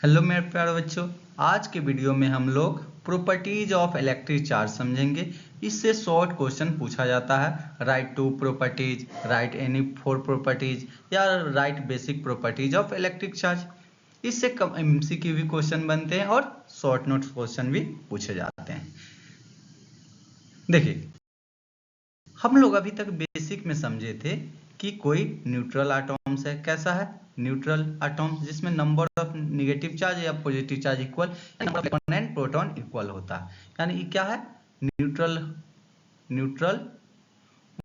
Hello मेरे प्यारे बच्चों, आज के वीडियो में हम लोग प्रॉपर्टीज ऑफ इलेक्ट्रिक चार्ज समझेंगे। इससे शॉर्ट क्वेश्चन पूछा जाता है, write two properties, write any four properties या write basic properties of electric charge. इससे कम एमसीक्यू भी क्वेश्चन बनते हैं और शॉर्ट नोट क्वेश्चन भी पूछे जाते हैं। देखिए, हम लोग अभी तक बेसिक में समझे थे कि कोई न्यूट्रल एटॉम्स है। कैसा है? न्यूट्रल एटॉम्स, जिसमें नंबर ऑफ नेगेटिव चार्ज या positive charge equal, number of electron and proton equal होता है। यानी ये क्या है? न्यूट्रल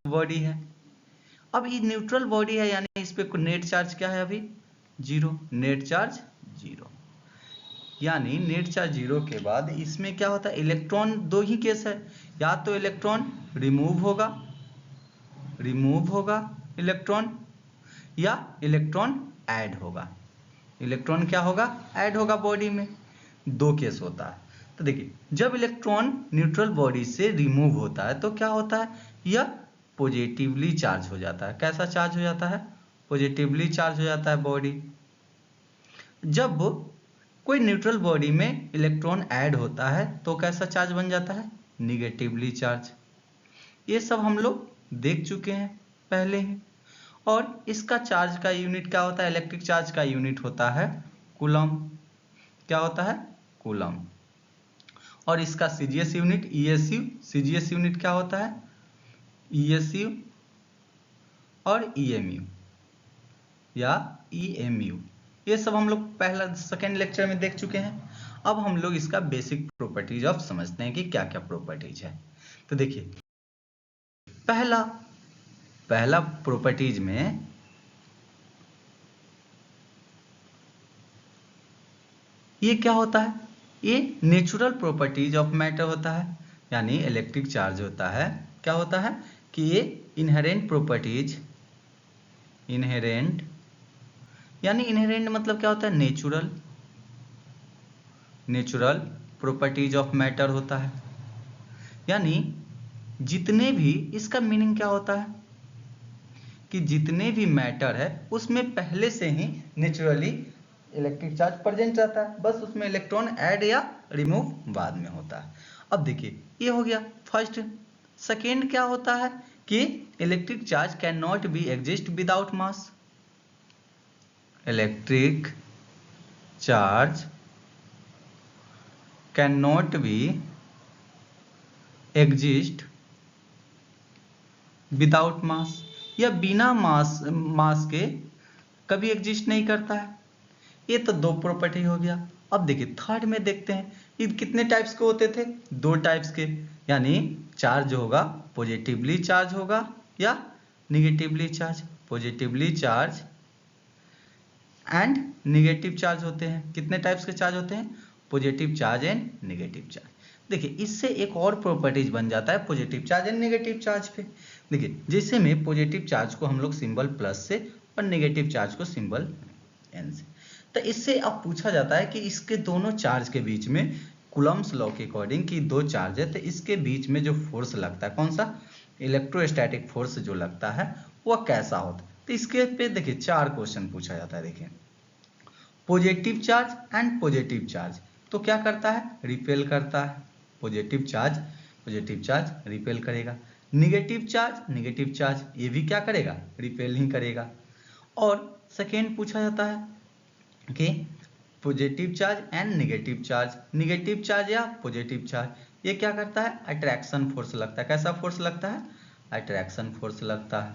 बॉडी है। अब ये न्यूट्रल बॉडी है, यानी इस पे नेट चार्ज क्या है? अभी जीरो, नेट चार्ज जीरो। यानी नेट चार्ज जीरो के बाद इसमें क्या होता है? इलेक्ट्रॉन दो ही केस है, या तो इलेक्ट्रॉन रिमूव होगा इलेक्ट्रॉन, या इलेक्ट्रॉन ऐड होगा। इलेक्ट्रॉन क्या होगा? ऐड होगा बॉडी में। दो केस होता है। तो देखिए, जब इलेक्ट्रॉन न्यूट्रल बॉडी से रिमूव होता है तो क्या होता है? यह पॉजिटिवली चार्ज हो जाता है। कैसा चार्ज हो जाता है? पॉजिटिवली चार्ज हो जाता है बॉडी। जब कोई न्यूट्रल बॉडी में इलेक्ट्रॉन ऐड होता है तो कैसा चार्ज बन जाता है? Negatively charge. ये सब हम लोग देख चुके हैं पहले ही। और इसका चार्ज का यूनिट क्या होता है? इलेक्ट्रिक चार्ज का यूनिट होता है कूलम। क्या होता है? कूलम। और इसका सीजीएस यूनिट ईएसयू। सीजीएस यूनिट क्या होता है? ईएसयू और ईएमयू या ईएमयू। ये सब हम लोग पहला सेकेंड लेक्चर में देख चुके हैं। अब हम लोग इसका बेसिक प्रॉपर्टीज ऑफ समझते हैं कि क्या क्या प्रॉपर्टीज है। तो देखिए, पहला प्रॉपर्टीज में ये क्या होता है? ये नेचुरल प्रॉपर्टीज ऑफ मैटर होता है। यानी इलेक्ट्रिक चार्ज होता है, क्या होता है कि ये इनहेरेंट प्रॉपर्टीज, इनहेरेंट यानी इनहेरेंट मतलब क्या होता है? नेचुरल प्रॉपर्टीज ऑफ मैटर होता है। यानी जितने भी, इसका मीनिंग क्या होता है कि जितने भी मैटर है उसमें पहले से ही नेचुरली इलेक्ट्रिक चार्ज प्रेजेंट रहता है, बस उसमें इलेक्ट्रॉन ऐड या रिमूव बाद में होता है। अब देखिए, ये हो गया फर्स्ट। सेकेंड क्या होता है कि electric charge can not be exist without mass. Electric charge can not be exist without mass, या बिना मास के कभी एग्जिस्ट नहीं करता है। ये तो दो प्रॉपर्टी हो गया। अब देखिए, थर्ड में देखते हैं ये कितने टाइप्स के होते थे? दो टाइप्स के। यानी चार्ज होगा, पॉजिटिवली चार्ज होगा या negatively charge. Positively charge and negative charge होते हैं। कितने टाइप्स के चार्ज होते हैं? Positive charge and negative charge. देखिए, इससे एक और प्रॉपर्टीज बन जाता है positive charge and negative charge पे। देखिए, जैसे में पॉजिटिव चार्ज को हम लोग सिंबल प्लस से और निगेटिव चार्ज को सिंबल एन से, तो इससे अब पूछा जाता है कि इसके दोनों चार्ज के बीच में कूलम्स लॉ के अकॉर्डिंग कि दो चार्ज है, तो इसके बीच में जो फोर्स लगता है, कौन सा? इलेक्ट्रोस्टैटिक फोर्स जो लगता है वह कैसा होता है? तो इसके पे देखिए चार क्वेश्चन पूछा जाता है। देखिए, positive charge and positive charge तो क्या करता है? रिपेल करता है। पॉजिटिव चार्ज रिपेल करेगा। निगेटिव चार्ज ये भी क्या करेगा? रिपेल ही करेगा। और सेकेंड पूछा जाता है कि positive charge and negative charge या पॉजिटिव चार्ज ये क्या करता है? अट्रैक्शन फोर्स लगता है। कैसा फोर्स लगता है? अट्रैक्शन फोर्स लगता है।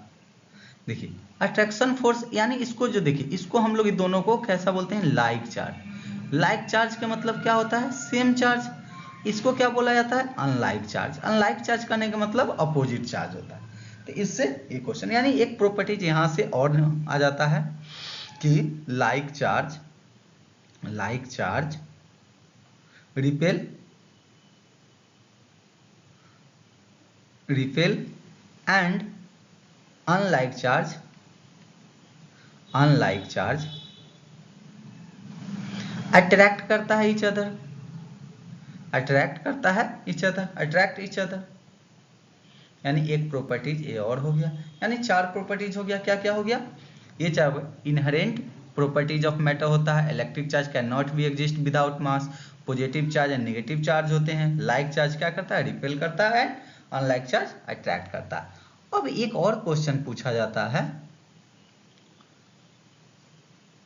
देखिए, अट्रैक्शन फोर्स यानी इसको जो, देखिए इसको हम लोग दोनों को कैसा बोलते हैं? Like charge. लाइक चार्ज का मतलब क्या होता है? Same charge. इसको क्या बोला जाता है? Unlike charge. अनलाइक चार्ज करने का मतलब अपोजिट चार्ज होता है। तो इससे ये क्वेश्चन, यानी एक प्रॉपर्टीज यहाँ से और आ जाता है कि like charge repel and unlike charge attract करता है each other. Attract each other. यानी एक प्रॉपर्टीज ये और हो गया, यानी चार प्रॉपर्टीज हो गया। क्या क्या हो गया? ये चार: इनहेरेंट प्रॉपर्टीज ऑफ मैटर होता है, electric charge can not be exist without mass, positive charge and negative charge होते हैं, लाइक चार्ज क्या करता है, रिपेल करता है, अनलाइक चार्ज अट्रैक्ट करता है। अब एक और क्वेश्चन पूछा जाता है,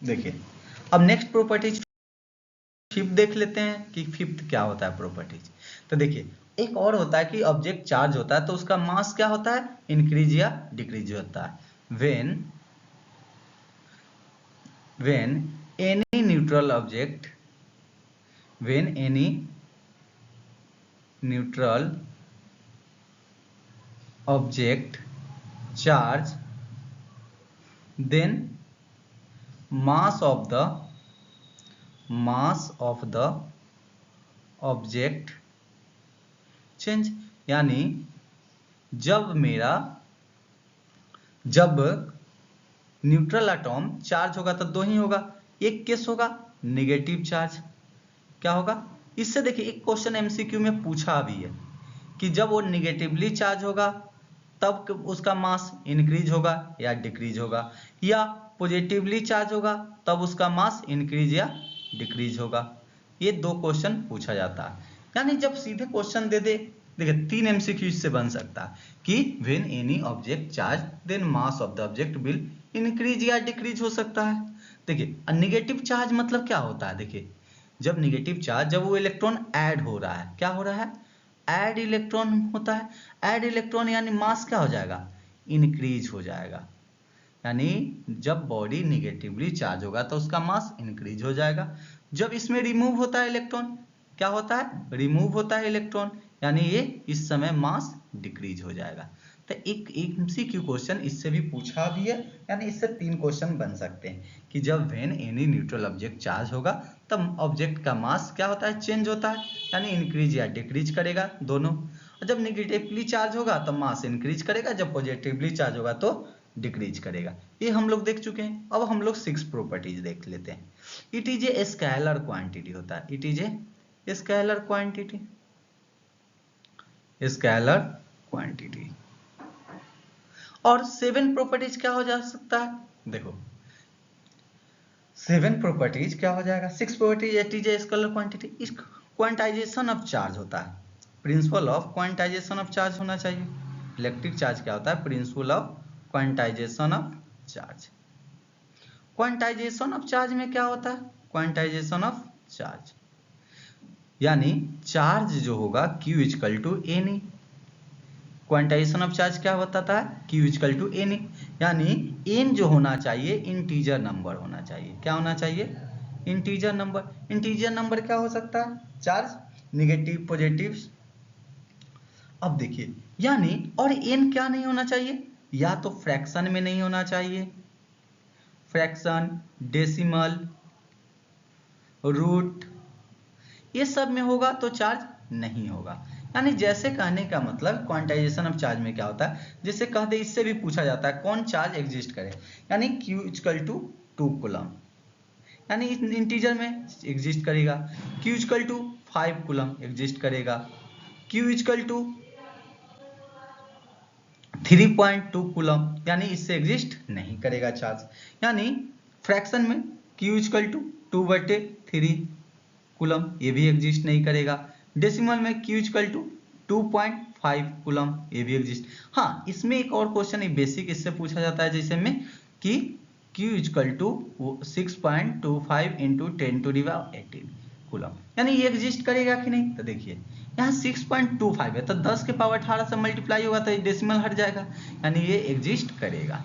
देखिए अब नेक्स्ट प्रॉपर्टीज फिफ्थ देख लेते हैं कि फिफ्थ क्या होता है प्रॉपर्टीज। तो देखिए एक और होता है कि ऑब्जेक्ट चार्ज होता है तो उसका मास क्या होता है, इंक्रीज या डिक्रीज होता है। when any neutral object charge, then mass of the object change, यानी जब न्यूट्रल एटॉम चार्ज होगा तो दो ही होगा, एक केस होगा नेगेटिव चार्ज, क्या होगा, इससे देखिए एक क्वेश्चन एमसीक्यू में पूछा भी है कि जब वो निगेटिवली चार्ज होगा तब उसका मास इंक्रीज होगा या डिक्रीज होगा, या पॉजिटिवली चार्ज होगा तब उसका मास इंक्रीज या डिक्रीज होगा। ये दो क्वेश्चन पूछा जाता है, यानी जब सीधे क्वेश्चन दे दे, देखिए 3 एमसीक्यू इससे बन सकता है कि when any object charge then mass of the object will increase या डिक्रीज हो सकता है। देखिए नेगेटिव चार्ज मतलब क्या होता है, देखिए जब नेगेटिव चार्ज, जब वो इलेक्ट्रॉन ऐड हो रहा है, क्या हो रहा है, ऐड इलेक्ट्रॉन होता है, ऐड इलेक्ट्रॉन यानी मास क्या हो जाएगा, इंक्रीज हो जाएगा, यानी जब बॉडी निगेटिवली चार्ज होगा तो उसका मास इंक्रीज हो जाएगा। जब इसमें रिमूव होता है इलेक्ट्रॉन, क्या होता है, रिमूव होता है इलेक्ट्रॉन, यानी ये इस समय मास डिक्रीज हो जाएगा। तो एक एमसीक्यू क्वेश्चन इससे भी पूछा भी है, यानी इससे 3 क्वेश्चन बन सकते हैं कि जब when any neutral object charge होगा तब ऑब्जेक्ट का मास क्या होता है, चेंज होता है, यानी इंक्रीज या डिक्रीज करेगा दोनों। और जब निगेटिवली चार्ज होगा तो मास इंक्रीज करेगा, जब पॉजिटिवली चार्ज होगा तो डिक्रीज करेगा। ये हम लोग देख चुके हैं। अब हम लोग 6 प्रॉपर्टीज देख लेते हैं। It is a scalar quantity होता है, it is a scalar quantity, scalar quantity. और 7 प्रॉपर्टीज क्या हो जा सकता है, देखो 7 प्रॉपर्टीज क्या हो जाएगा, 6 properties, it is a scalar quantity, इस क्वांटाइजेशन ऑफ चार्ज होता है, principle of quantization of charge होना चाहिए। इलेक्ट्रिक चार्ज क्या होता है, principle of quantization of charge. Quantization of charge में क्या होता है, क्वांटाइजेशन ऑफ चार्ज यानी चार्ज जो होगा Q equal to n e, quantization of charge क्या बताता है, Q इक्वल टू एनी, यानी n जो होना चाहिए इंटीजर नंबर होना चाहिए, क्या होना चाहिए, इंटीजर नंबर। इंटीजर नंबर क्या हो सकता है, चार्ज, निगेटिव, पॉजिटिव। अब देखिए यानी, और n क्या नहीं होना चाहिए, या तो फ्रैक्शन में नहीं होना चाहिए, फ्रैक्शन, डेसिमल, रूट, ये सब में होगा तो चार्ज नहीं होगा। यानी जैसे कहने का मतलब क्वांटाइजेशन ऑफ चार्ज में क्या होता है, जैसे कह दे, इससे भी पूछा जाता है कौन चार्ज एग्जिस्ट करे, यानी Q इक्वल टू 2 कूलम, यानी इंटीजर में एग्जिस्ट करेगा, Q equal to 5 coulomb exist करेगा, Q इक्वल टू 3.2 कूलम, यानी इससे एग्जिस्ट नहीं करेगा चार्ज। यानी फ्रैक्शन में Q इक्वल टू 2/3 कूलम, ये भी एग्जिस्ट नहीं करेगा। डेसिमल में Q इक्वल टू 2.5 कूलम, ये भी एग्जिस्ट। हाँ, इसमें एक और क्वेश्चन बेसिक इससे पूछा जाता है जैसे में कि Q equal to 6.25 into 10⁻18 coulomb, यानी ये एग्जिस्ट करेगा कि नहीं। तो देखिए यहाँ 6.25 है तो 10 के पावर 18 से मल्टीप्लाई होगा तो डेसिमल हट जाएगा, यानी ये एग्जिस्ट करेगा,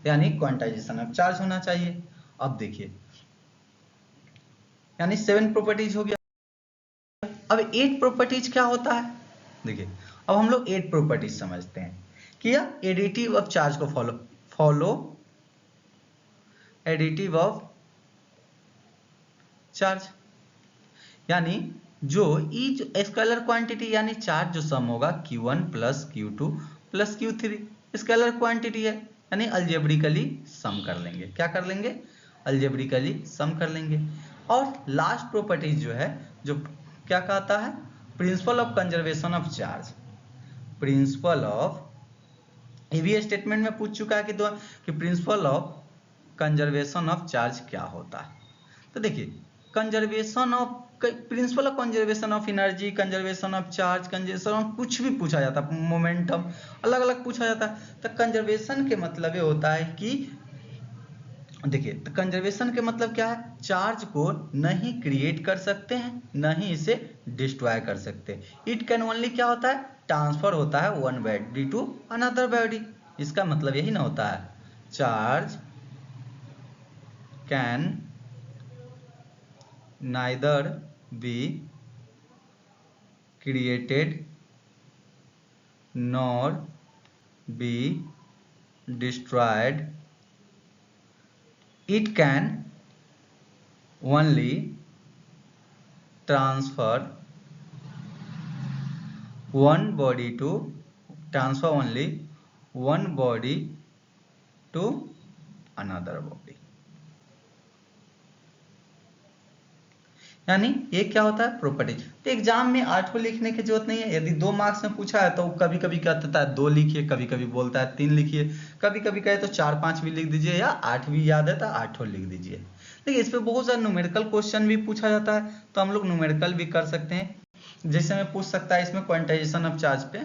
यानी क्वांटाइजेशन ऑफ चार्ज होना चाहिए। अब देखिए यानी 7 प्रॉपर्टीज हो गया। अब 8 प्रॉपर्टीज क्या होता है, देखिए अब हम लोग 8 प्रॉपर्टीज समझते हैं कि यह एडिटिव ऑफ चार्ज को फॉलो एडिटिव ऑफ चार्ज, यानी जो ईच स्केलर क्वांटिटी यानी चार्ज जो सम होगा Q1 plus Q2 plus Q3 scalar quantity है, यानी अलजेब्रिकली सम कर लेंगे, क्या कर लेंगे, अलजेब्रिकली सम कर लेंगे। और लास्ट प्रॉपर्टीज जो है, जो क्या कहता है, principle of conservation of charge, principle of, ये भी स्टेटमेंट में पूछ चुका है कि principle of conservation of charge क्या होता है। तो देखिए conservation of principle of conservation of energy, conservation of charge, conservation of कुछ भी पूछा जाता है, मोमेंटम अलग अलग पूछा जाता है। तो कंजर्वेशन के मतलब ये होता है कि देखिए तो कंजर्वेशन के मतलब क्या है, चार्ज को नहीं क्रिएट कर सकते हैं न ही इसे डिस्ट्रॉय कर सकते। इट कैन ओनली क्या होता है, ट्रांसफर होता है one body to another body. इसका मतलब यही ना होता है, charge can neither be created nor be destroyed. It can only transfer one body to only one body to another body। यानी ये क्या होता है, प्रॉपर्टीज। तो एग्जाम में 8 लिखने की जरूरत नहीं है। यदि 2 मार्क्स में पूछा है तो कभी कभी क्या देता है 2 लिखिए, कभी कभी बोलता है 3 लिखिए, कभी कभी कहे तो 4-5 भी लिख दीजिए, या 8 भी याद है तो 8 लिख दीजिए। देखिए इस पे बहुत सारे न्यूमेरिकल क्वेश्चन भी पूछा जाता है, तो हम लोग न्यूमेरिकल भी कर सकते हैं। जैसे मैं पूछ सकता है इसमें क्वांटाइजेशन ऑफ चार्ज पे,